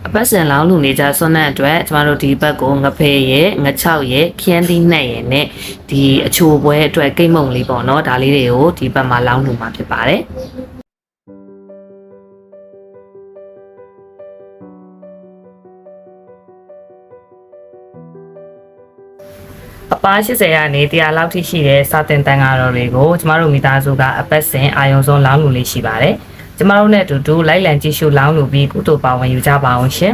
အပတ်စဉ်လောင်းလူနေကြစွန့်တဲ့အတွက်ကျမတို့ဒီဘက်ကိုငဖဲရဲ့ငချောက်ရဲ့ခရမ်းသီးနှက်ရဲ့နဲ့ဒီအချိုပွဲအတွက်ကိတ်မုံလေးပေါ့နော်ဒါလေးတွေကိုဒီဘက်မှာလောင်းလူမှာဖြစ်ပါတယ်အပါ80ရာနေ100လောက်ထိရှိတဲ့စာတင်တန်ကားတော်တွေကိုကျမတို့မိသားစုကအပတ်စဉ်အာရုံဆုံးလောင်းလူလေးရှိပါတယ်ကျမတို့နဲ့အတူတူလိုက်လံကြည့်ရှုလောင်းလူပြီးကုသိုလ်ပါဝင်ယူကြပါအောင်ရှင်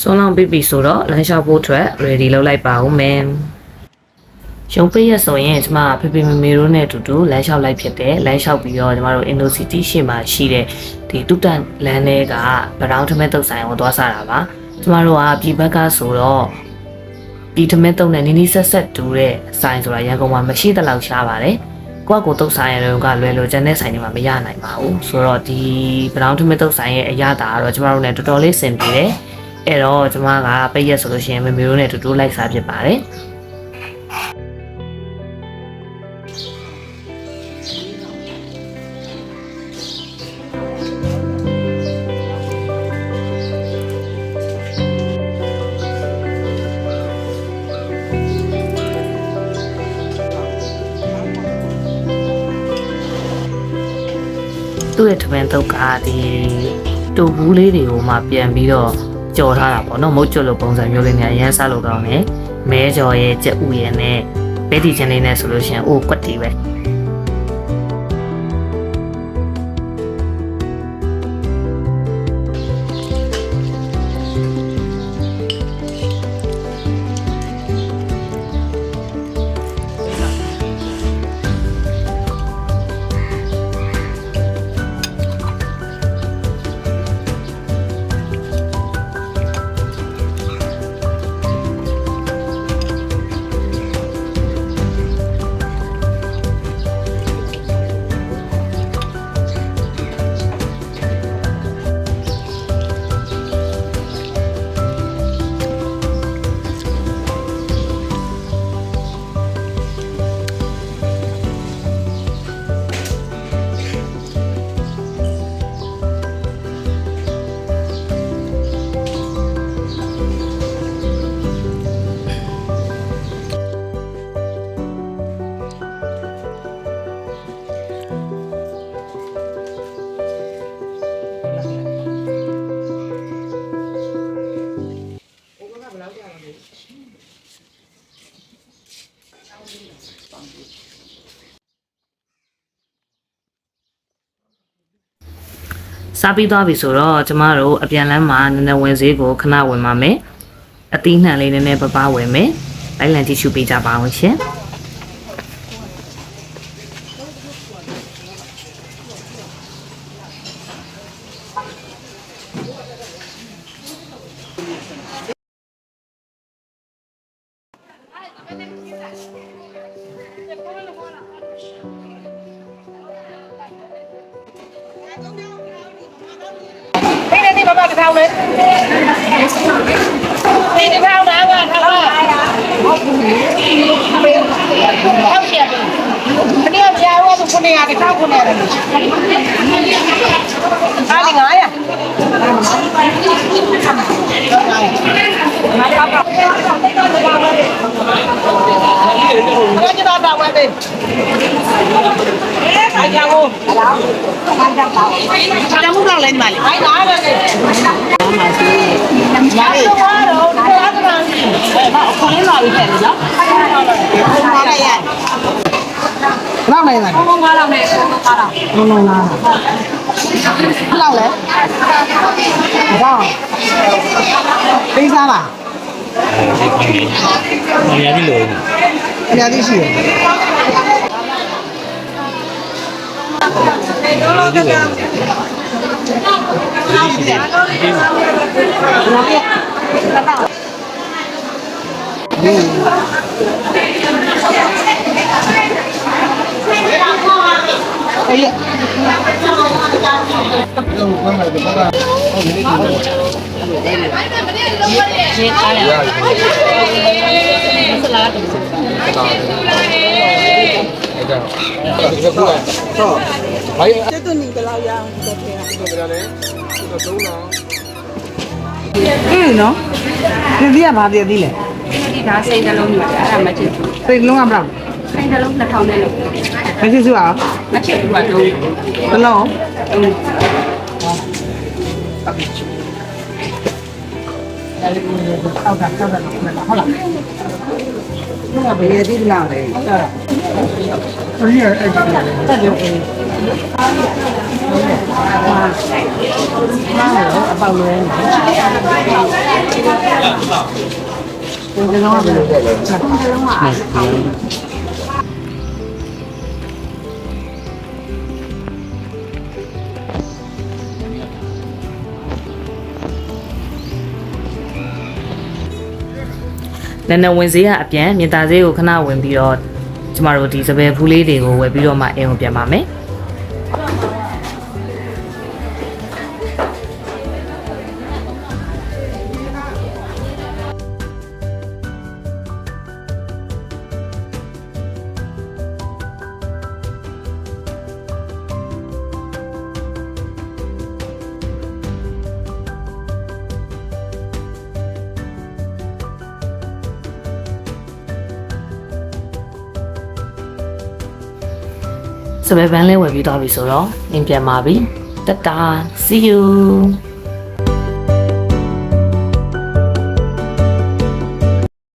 ဆွမ်းလောင်းပြီးပြီဆိုတော့လမ်းလျှောက်ဖို့အတွက် ready လုပ်လိုက်ပါဦးမယ်ရုံးပိတ်ရဆိုရင်ကျမဖေဖေမေမေတို့နဲ့အတူတူလမ်းလျှောက်လိုက်ဖြစ်တယ်လမ်းလျှောက်ပြီးတော့ကျမတို့ Indocity ရှေ့မှာရှိတဲ့ဒီတုတ္တလမ်းထဲကဗရောင်းထမဲတုတ်ဆိုင်ကိုသွားစားတာပါကျမတို့ကပြည်ဘက်ကဆိုတော့ဒီထမဲတုတ်နဲ့နီးနီးဆက်ဆက်တူတဲ့ဆိုင်ဆိုတာရန်ကုန်မှာမရှိသလောက်ရှားပါတယ်ကိုယ့်ကိုတုတ်ဆိုင်ရတဲ့ကလွယ်လို့ကျန်တဲ့ဆိုင်တွေမှာမရနိုင်ပါဘူးဆိုတော့ဒီဗရောင်းထမဲတုတ်ဆိုင်ရဲ့အရသာကတော့ကျမတို့နဲ့တော်တော်လေးဆင်ပြေတယ်အဲ့တော့ကျမကပိတ်ရက်ဆိုလို့ရှိရင်မေမေတို့နဲ့တူတူလိုက်စားဖြစ်ပါတယ်သူ့ရဲ့ထမင်းတုတ်ကဒီတူဘူးလေးတွေကိုမှပြန်ပြီးတော့ကြော်ထားတာပေါ့နော်မုတ်ကျွတ်လိုပုံစံမျိုးလေးနဲ့အရန်စားလို့ကောင်းတယ်မဲကြော်ရဲ့ကြက်ဥရဲ့နဲ့ပဲတီချင်းလေးနဲ့ဆိုလို့ရှိရင်အိုးကွက်တီပဲစားပြီးသွားပြီဆိုတော့ကျမတို့အပြန်လမ်းမှာနည်းနည်းဝင်ဈေးကိုခဏဝင်ပါမယ်အသီးနှံလေးနည်းနည်းပပဝင်မယ်လိုက်လံကြည့်ရှုပေးကြပါအောင်ရှင် có ba cái thau đấy đi cái thau đá qua thau qua thau chè cái này chè qua tụi con này cái thau con này ai đi ngái à cho ta đào qua đi ai chào cô chào múc lăng lên mà ai nói lên đi không lấy lòi phải rồi đó không có đây à lăng này này không có lăng này không có đâu không có lăng đấy sao đi sao à nhà đi lười nhà đi xỉu nó cái gì mà gì đi lệ đi đó xây ra luôn mà đã làm mà chị xây luôn làm làm xây ra luôn là thầu này là cái gì à nó chịu quả luôn cái lo nhưng mà bây giờ đi nào đấy bây giờ ta được bao nhiêu lần đầuဝင်ဈေးကအပြန်မြင်သာဈေးကိုခဏဝင်ပြီးတော့ကျမတို့ဒီစပယ်ဖူးလေးတွေကိုဝယ်ပြီးတော့မှအိမ်ကိုပြန်ပါမယ်စပယ်ပန်းလေးဝယ်ပြီးတော့ပြီဆိုတော့အိမ်ပြန်ပါပြီတတာ see you